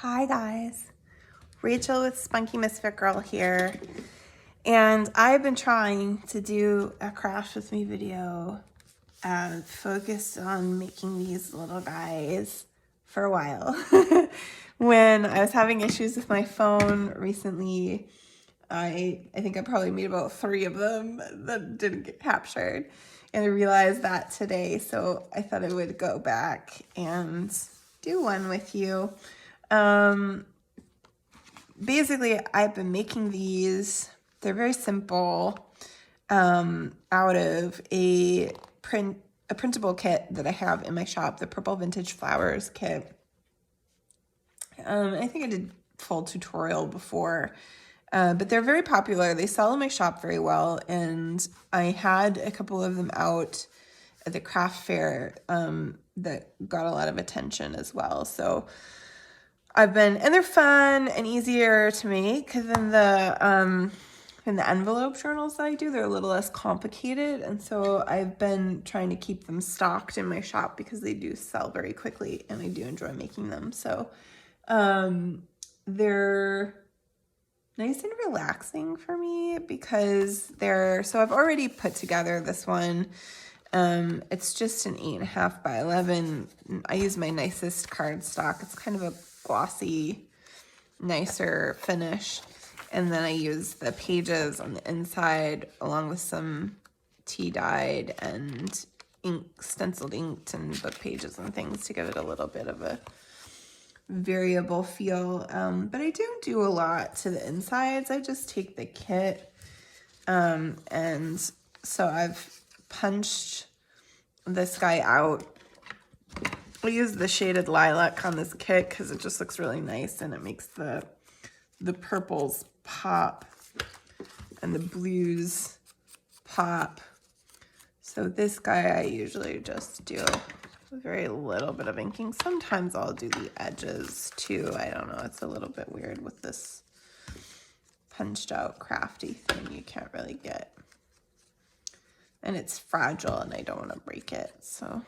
Hi guys, Rachel with Spunky Misfit Girl here, and I've been trying to do a craft with me video focused on making these little guys for a while. When I was having issues with my phone recently, I think I probably made about 3 of them that didn't get captured, and I realized that today, so I thought I would go back and do one with you. Basically, I've been making these. They're very simple, out of a printable kit that I have in my shop, the Purple Vintage Flowers kit. I think I did full tutorial before, but they're very popular. They sell in my shop very well, and I had a couple of them out at the craft fair that got a lot of attention as well. So and they're fun and easier to make than the envelope journals that I do. They're a little less complicated, and so I've been trying to keep them stocked in my shop because they do sell very quickly, and I do enjoy making them. So they're nice and relaxing for me because so I've already put together this one. It's just an 8.5 by 11. I use my nicest cardstock. It's kind of a glossy, nicer finish. And then I use the pages on the inside along with some tea dyed and stenciled inked and book pages and things to give it a little bit of a variable feel. But I don't do a lot to the insides. I just take the kit. And so I've punched this guy out. I use the shaded lilac on this kit because it just looks really nice, and it makes the purples pop and the blues pop. So this guy I usually just do a very little bit of inking. Sometimes I'll do the edges too. I don't know. It's a little bit weird with this punched out crafty thing. You can't really get, and it's fragile and I don't want to break it. So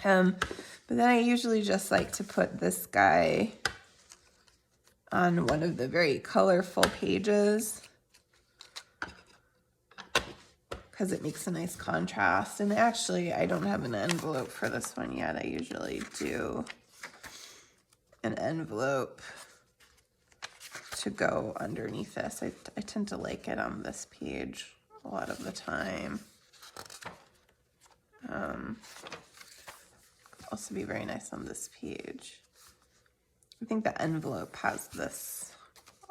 but then I usually just like to put this guy on one of the very colorful pages because it makes a nice contrast. And actually, I don't have an envelope for this one yet. I usually do an envelope to go underneath this. I tend to like it on this page a lot of the time. Also be very nice on this page. I think the envelope has this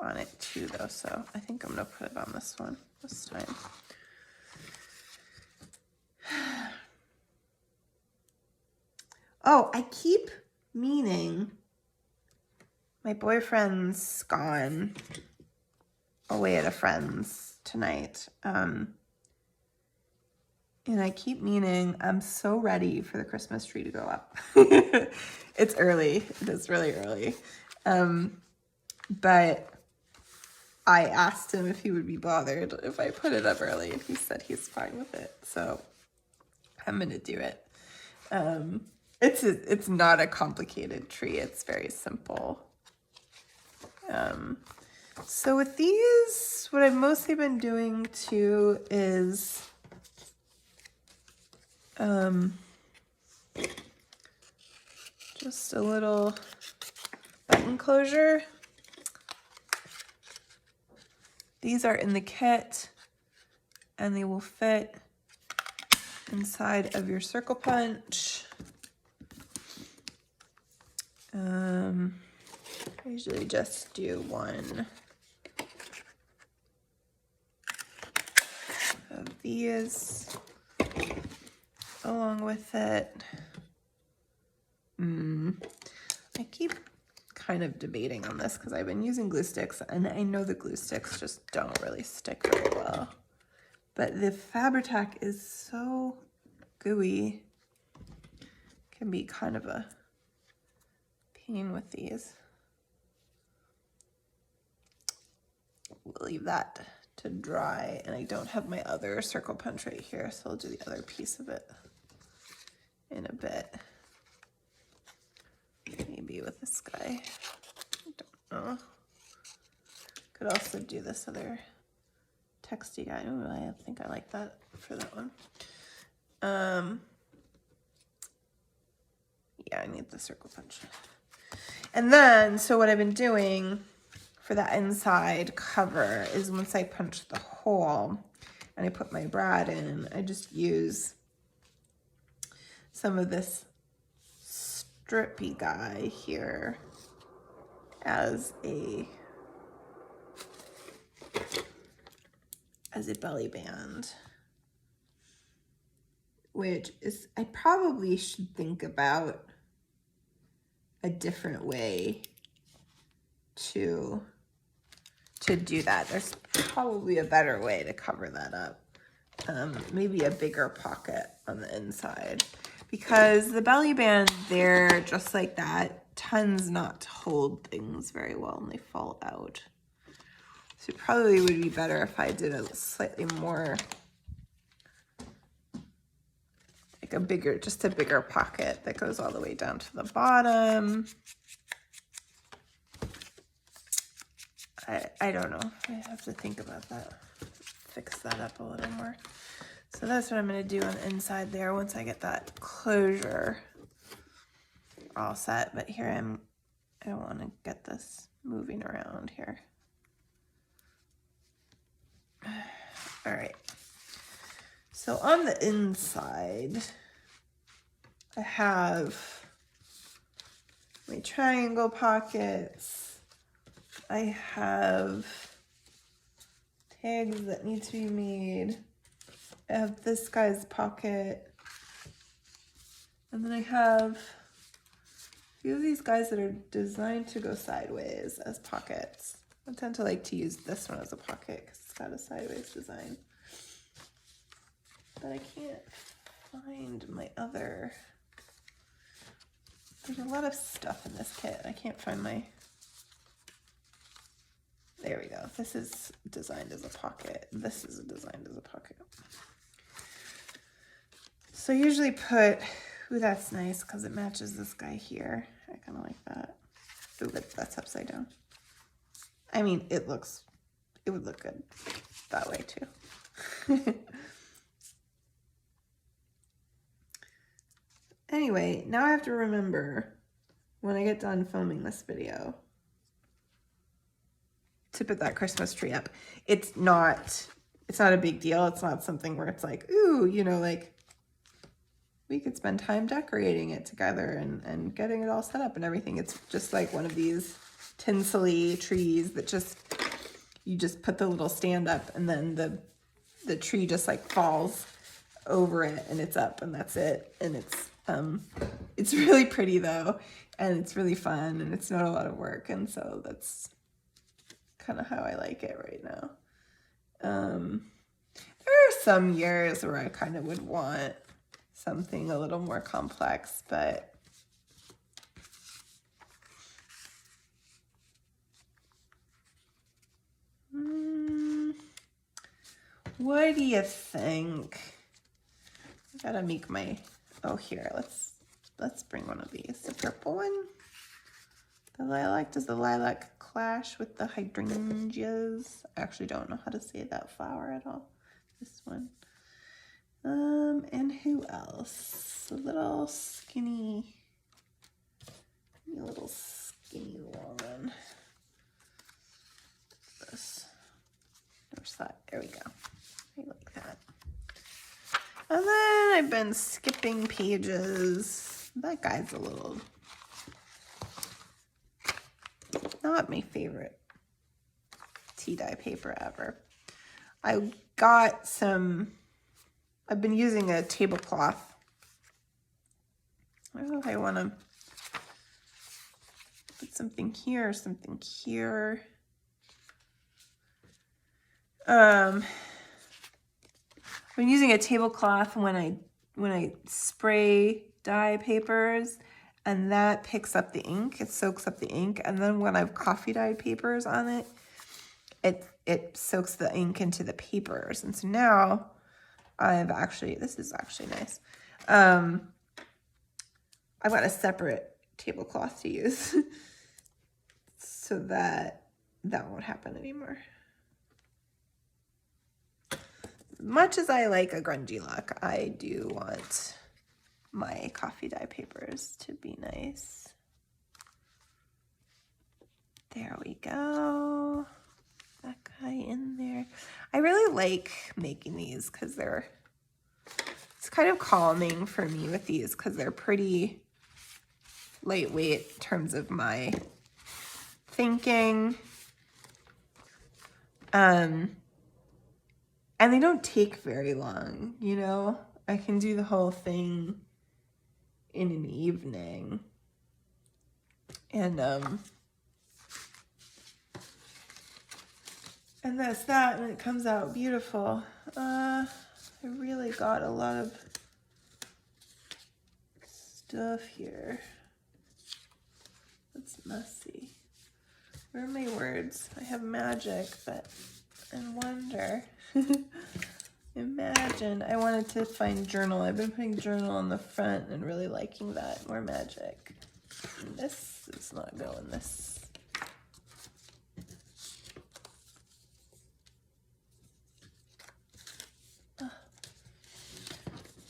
on it too though, so I think I'm gonna put it on this one this time. Oh, I keep meaning, my boyfriend's gone away at a friend's tonight. And I keep meaning, I'm so ready for the Christmas tree to go up. It's early. It is really early. But I asked him if he would be bothered if I put it up early, and he said he's fine with it. So I'm going to do it. It's not a complicated tree. It's very simple. So with these, what I've mostly been doing too is just a little button closure. These are in the kit and they will fit inside of your circle punch. I usually just do one of these along with it. I keep kind of debating on this because I've been using glue sticks, and I know the glue sticks just don't really stick very well. But the Fabri-Tac is so gooey. Can be kind of a pain with these. We'll leave that to dry, and I don't have my other circle punch right here, so I'll do the other piece of it in a bit. Maybe do with this guy. I don't know. Could also do this other texty guy. Oh, I think I like that for that one. Yeah, I need the circle punch. And then, so what I've been doing for that inside cover is once I punch the hole and I put my brad in, I just use some of this strippy guy here as a belly band, which is, I probably should think about a different way to do that. There's probably a better way to cover that up. Maybe a bigger pocket on the inside, because the belly band there, just like that, tends not to hold things very well and they fall out. So it probably would be better if I did a slightly more, like a bigger, just a bigger pocket that goes all the way down to the bottom. I don't know. I have to think about that. Fix that up a little more. So that's what I'm going to do on the inside there once I get that closure all set. But here I don't want to get this moving around here. All right. So on the inside, I have my triangle pockets. I have tags that need to be made. I have this guy's pocket. And then I have a few of these guys that are designed to go sideways as pockets. I tend to like to use this one as a pocket because it's got a sideways design. But I can't find my other. There's a lot of stuff in this kit. I can't find my. There we go. This is designed as a pocket. This is designed as a pocket. So I usually put, ooh, that's nice because it matches this guy here. I kind of like that. Ooh, that's upside down. I mean, it would look good that way too. Anyway, now I have to remember when I get done filming this video to put that Christmas tree up. It's not a big deal. It's not something where it's like, ooh, you know, like we could spend time decorating it together and getting it all set up and everything. It's just like one of these tinsely trees that you just put the little stand up and then the tree just like falls over it and it's up and that's it. And it's really pretty though, and it's really fun and it's not a lot of work. And so that's kind of how I like it right now. There are some years where I kind of would want something a little more complex, but what do you think? I gotta make my, oh here, let's bring one of these. The purple one. The lilac, does the lilac clash with the hydrangeas? I actually don't know how to say that flower at all. This one. And who else? A little skinny woman. This. There's that. There we go. I like that. And then I've been skipping pages. That guy's a little, not my favorite tea dye paper ever. I got some, I've been using a tablecloth. I don't know if I want to put something here or something here. I've been using a tablecloth when I spray dye papers, and that picks up the ink. It soaks up the ink, and then when I have coffee dyed papers on it, it soaks the ink into the papers. And so now this is actually nice. I've got a separate tablecloth to use so that won't happen anymore. Much as I like a grungy look, I do want my coffee dye papers to be nice. There we go. That guy in there. I really like making these because it's kind of calming for me with these because they're pretty lightweight in terms of my thinking. And they don't take very long, you know? I can do the whole thing in an evening. And that's that, and it comes out beautiful. I really got a lot of stuff here. It's messy. Where are my words? I have magic, but and wonder. Imagine. I wanted to find journal. I've been putting journal on the front and really liking that. More magic. And this is not going this.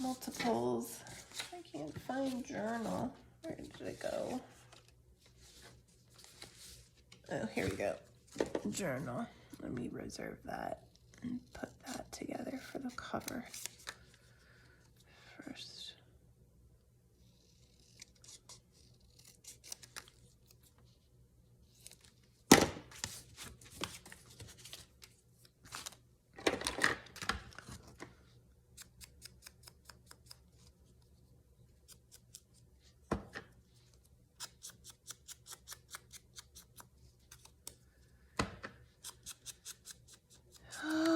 Multiples. I can't find journal. Where did it go? Oh, here we go. Journal. Let me reserve that and put that together for the cover first.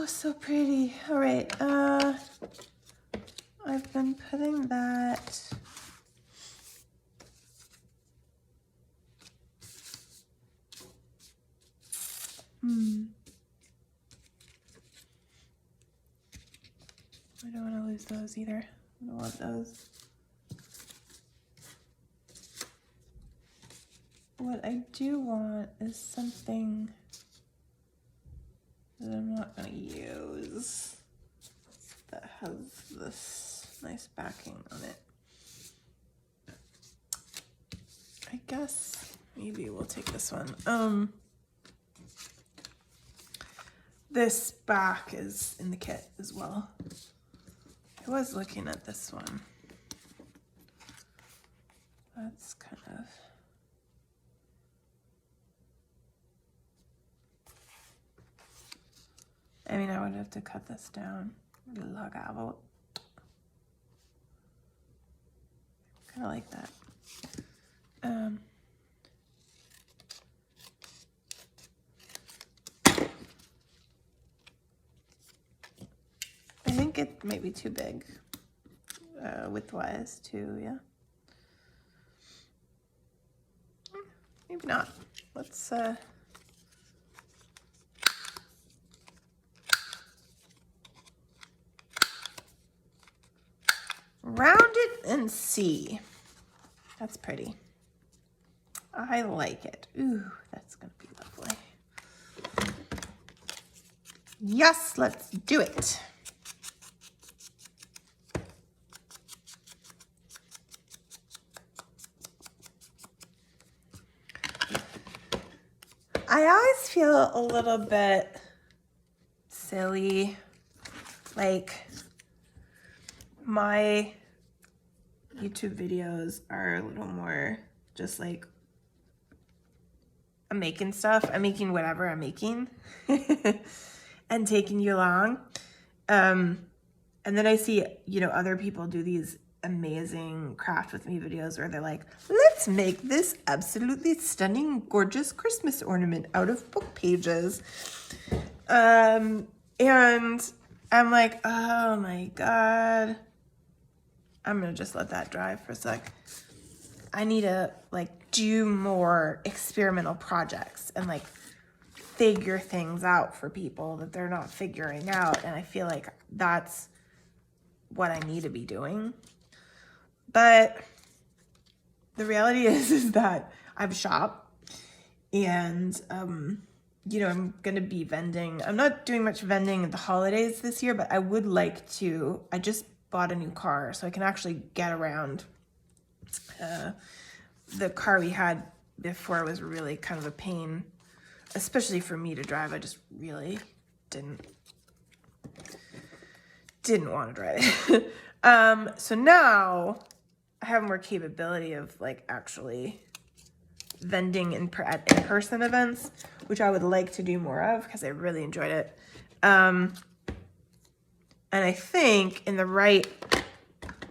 So pretty. All right, I've been putting that I don't want to lose those either. I don't want those. What I do want is something that I'm not going to use that has this nice backing on it. I guess maybe we'll take this one. This back is in the kit as well. I was looking at this one. That's kind of... I mean, I would have to cut this down. Lug out. Kind of like that. I think it might be too big, width-wise too, yeah. Maybe not. Let's, round it and see. That's pretty. I like it. Ooh, that's gonna be lovely. Yes, let's do it. I always feel a little bit silly, like my YouTube videos are a little more just like I'm making stuff. I'm making whatever I'm making and taking you along. And then I see, you know, other people do these amazing craft with me videos where they're like, let's make this absolutely stunning, gorgeous Christmas ornament out of book pages. And I'm like, oh my God. I'm gonna just let that dry for a sec. I need to like do more experimental projects and like figure things out for people that they're not figuring out. And I feel like that's what I need to be doing. But the reality is that I have a shop, and you know, I'm gonna be vending. I'm not doing much vending at the holidays this year, but I would like to. I just bought a new car, so I can actually get around. The car we had before was really kind of a pain, especially for me to drive. I just really didn't want to drive it. So now I have more capability of like actually vending at in-person events, which I would like to do more of because I really enjoyed it. And I think in the right,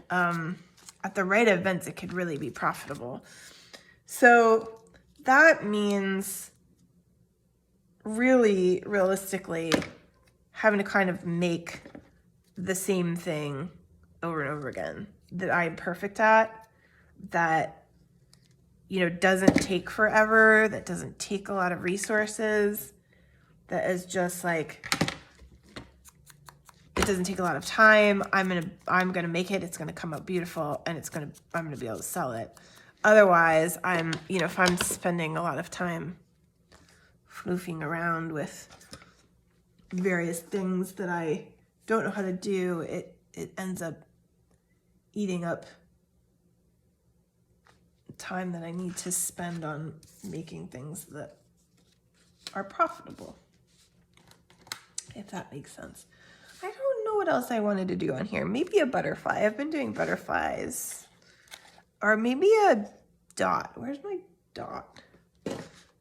at the right events, it could really be profitable. So that means really realistically having to kind of make the same thing over and over again that I'm perfect at, that, you know, doesn't take forever, that doesn't take a lot of resources, that is just like, it doesn't take a lot of time. I'm gonna make it, it's gonna come out beautiful, and I'm gonna be able to sell it. Otherwise, you know, if I'm spending a lot of time floofing around with various things that I don't know how to do, it ends up eating up time that I need to spend on making things that are profitable, if that makes sense. I don't know what else I wanted to do on here. Maybe a butterfly. I've been doing butterflies. Or maybe a dot. Where's my dot?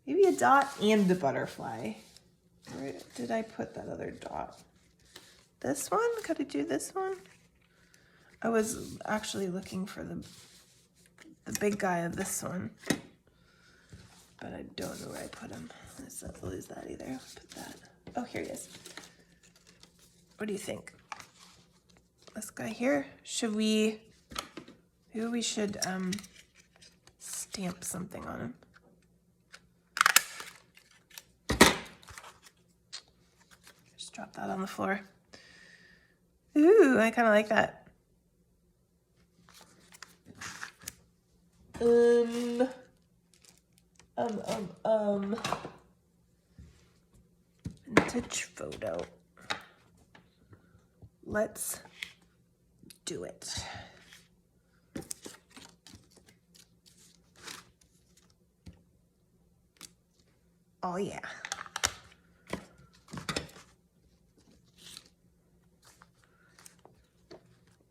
Maybe a dot and a butterfly. Where did I put that other dot? This one? Could I do this one? I was actually looking for the big guy of this one, but I don't know where I put him. Let's not lose that either. Put that. Oh, here he is. What do you think? This guy here? Maybe we should stamp something on him. Just drop that on the floor. Ooh, I kind of like that. Vintage photo. Let's do it. Oh yeah.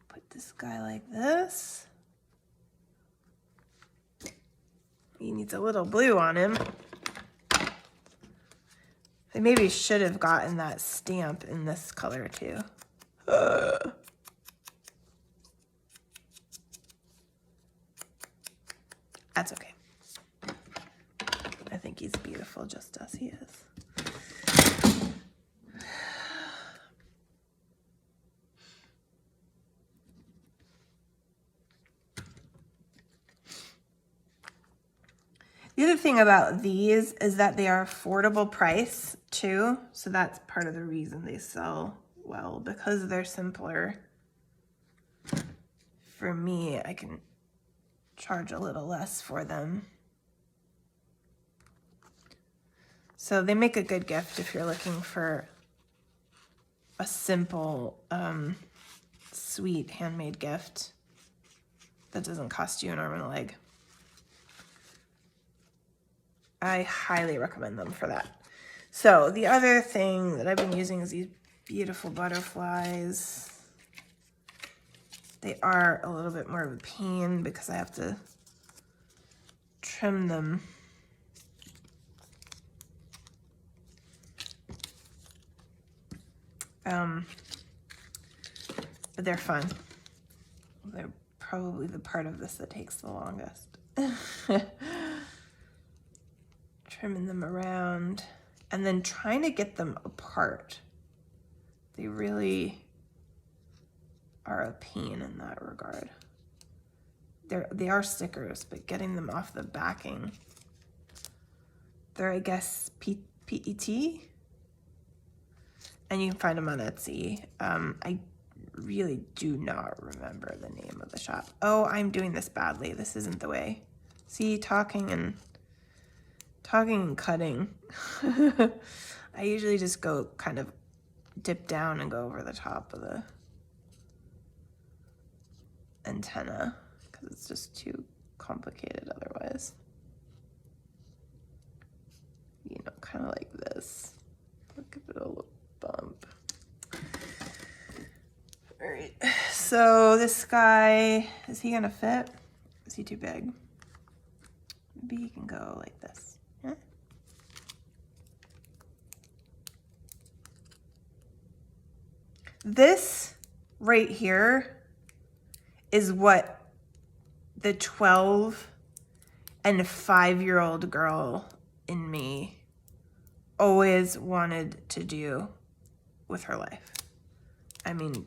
Put this guy like this. He needs a little blue on him. I maybe should have gotten that stamp in this color too. That's okay. I think he's beautiful just as he is. The other thing about these is that they are affordable price too. So that's part of the reason they sell well, because they're simpler. For me, I can charge a little less for them. So they make a good gift if you're looking for a simple, sweet handmade gift that doesn't cost you an arm and a leg. I highly recommend them for that. So the other thing that I've been using is these beautiful butterflies. They are a little bit more of a pain because I have to trim them. But they're fun. They're probably the part of this that takes the longest. Trimming them around and then trying to get them apart. They really are a pain in that regard. They are stickers, but getting them off the backing. They're, I guess, PET, and you can find them on Etsy. I really do not remember the name of the shop. Oh, I'm doing this badly. This isn't the way. See, talking and cutting. I usually just go kind of dip down and go over the top of the antenna because it's just too complicated otherwise. You know, kind of like this. I'll give it a little bump. All right, so this guy, is he gonna fit? Is he too big? Maybe he can go like this. Yeah. This right here is what the 12 and 5-year-old girl in me always wanted to do with her life. I mean,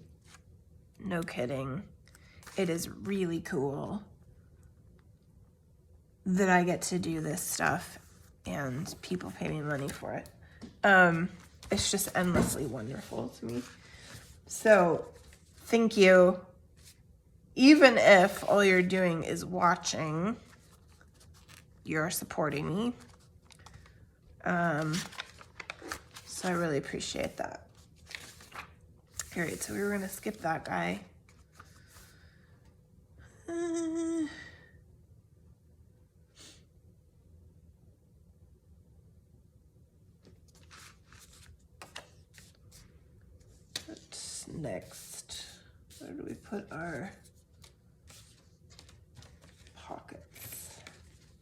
no kidding. It is really cool that I get to do this stuff and people pay me money for it. It's just endlessly wonderful to me. So thank you. Even if all you're doing is watching, you're supporting me. So I really appreciate that. All right, so we were gonna skip that guy. What's next? Where do we put our pockets?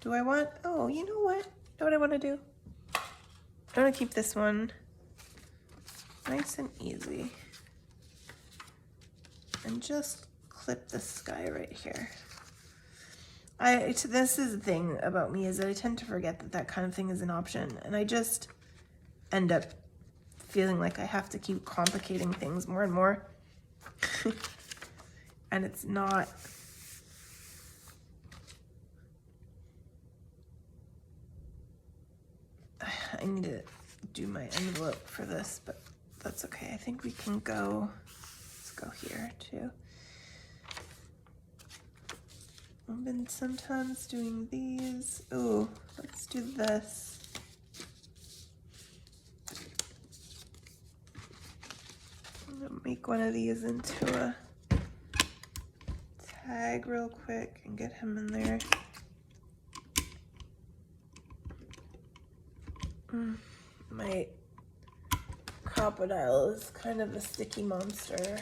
Do I want, oh, you know what? You know what I want to do? I want to keep this one nice and easy. And just clip this guy right here. This is the thing about me, is that I tend to forget that that kind of thing is an option. And I just end up feeling like I have to keep complicating things more and more. And it's not. I need to do my envelope for this, but that's okay. I think we can go, let's go here too. I've been sometimes doing these. Oh, let's do this. I'm gonna make one of these into a tag real quick and get him in there. My crocodile is kind of a sticky monster.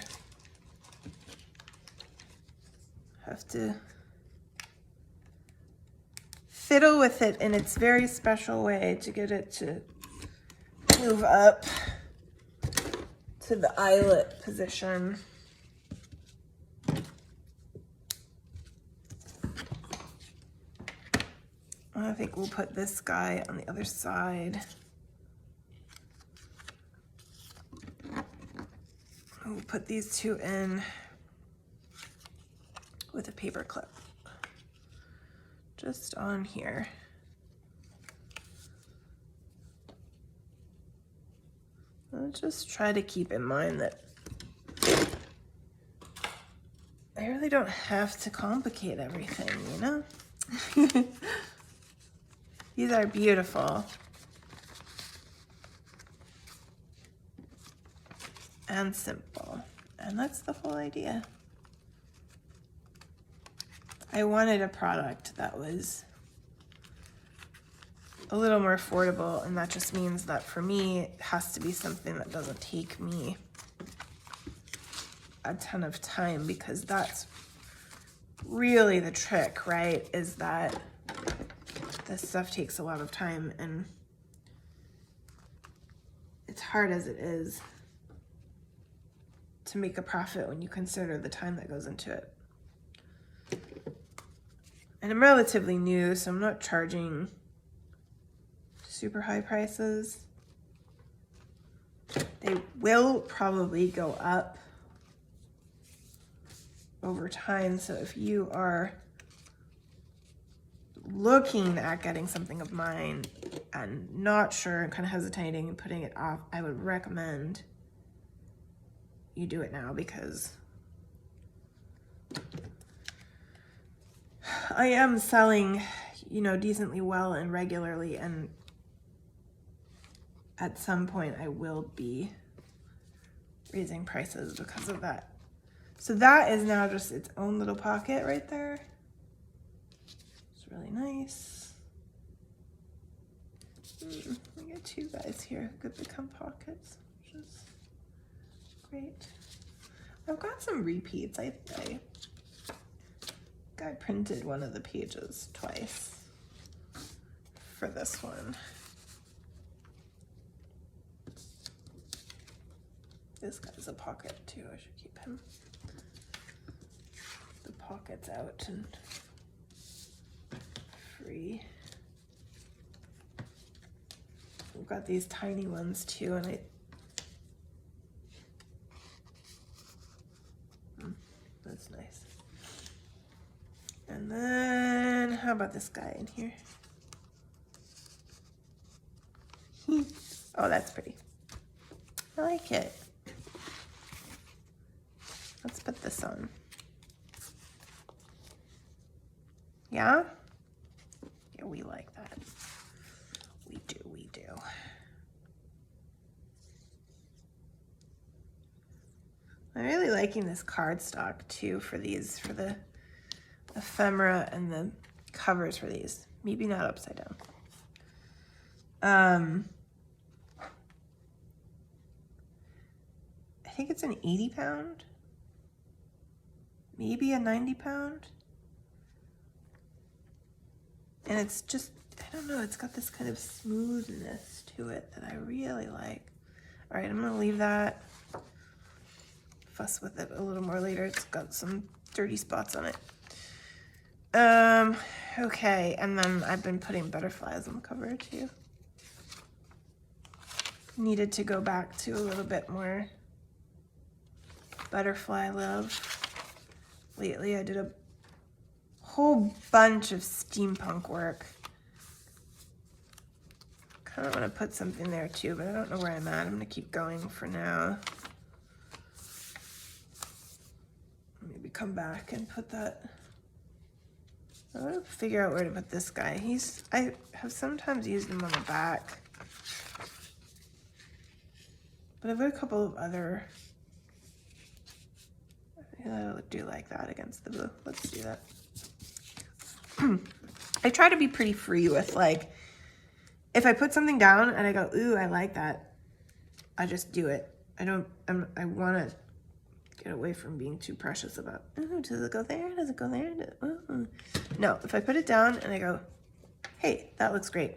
Have to fiddle with it in its very special way to get it to move up to the eyelet position. I think we'll put this guy on the other side. We'll put these two in with a paper clip. Just on here. I'll just try to keep in mind that I really don't have to complicate everything, you know? These are beautiful. And simple. And that's the whole idea. I wanted a product that was a little more affordable, and that just means that for me, it has to be something that doesn't take me a ton of time, because that's really the trick, right? Is that this stuff takes a lot of time, and it's hard as it is to make a profit when you consider the time that goes into it. And I'm relatively new, so I'm not charging super high prices. They will probably go up over time, so if you are looking at getting something of mine and not sure and kind of hesitating and putting it off, I would recommend you do it now, because I am selling you know, decently well and regularly, and at some point I will be raising prices because of that. So that is now just its own little pocket right there. It's really nice. I got two guys here who could become pockets, which is great. I've got some repeats. I printed one of the pages twice for this one. This guy's a pocket too. I should keep him. The pockets out and free. We've got these tiny ones too, and that's nice. And then, how about this guy in here? Oh, that's pretty. I like it. Let's put this on. Yeah? Yeah, we like that. We do, we do. I'm really liking this cardstock too for these, for the ephemera and the covers for these. Maybe not upside down. I think it's an 80 pound, maybe a 90 pound. And it's just, I don't know, it's got this kind of smoothness to it that I really like. All right, I'm gonna leave that. Fuss with it a little more later. It's got some dirty spots on it. Okay, and then I've been putting butterflies on the cover too. Needed to go back to a little bit more butterfly love. Lately I did a whole bunch of steampunk work. Kind of want to put something there too, but I don't know where I'm at. I'm gonna keep going for now. Maybe come back and put that. I want to figure out where to put this guy. I have sometimes used him on the back, but I've got a couple of other. I do like that against the blue. Let's do that. I try to be pretty free with, like, if I put something down and I go, ooh, I like that, I just do it. I want to get away from being too precious about, oh, does it go there? Does it go there? No, if I put it down and I go, hey, that looks great,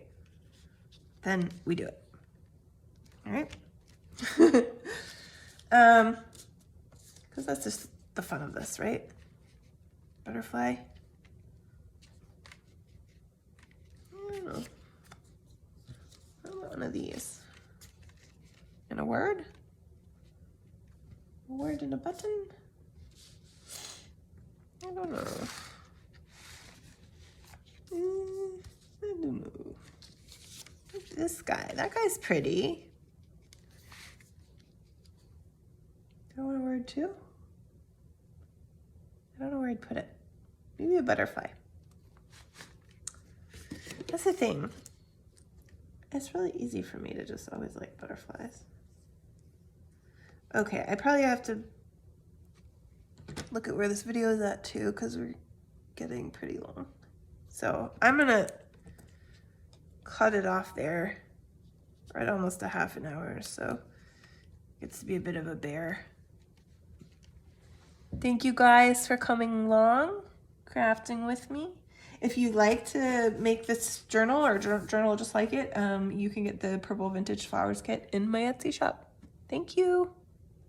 then we do it. All right? Because that's just the fun of this, right? Butterfly. I don't know. I want one of these. And a word? A word and a button? I don't know. I don't know. This guy. That guy's pretty. Do I want a word too? I don't know where I'd put it. Maybe a butterfly. That's the thing. It's really easy for me to just always like butterflies. Okay, I probably have to look at where this video is at too, because we're getting pretty long. So I'm gonna cut it off there. We're at almost a half an hour, so it gets to be a bit of a bear. Thank you guys for coming along, crafting with me. If you'd like to make this journal or journal just like it, you can get the Purple Vintage Flowers kit in my Etsy shop. Thank you.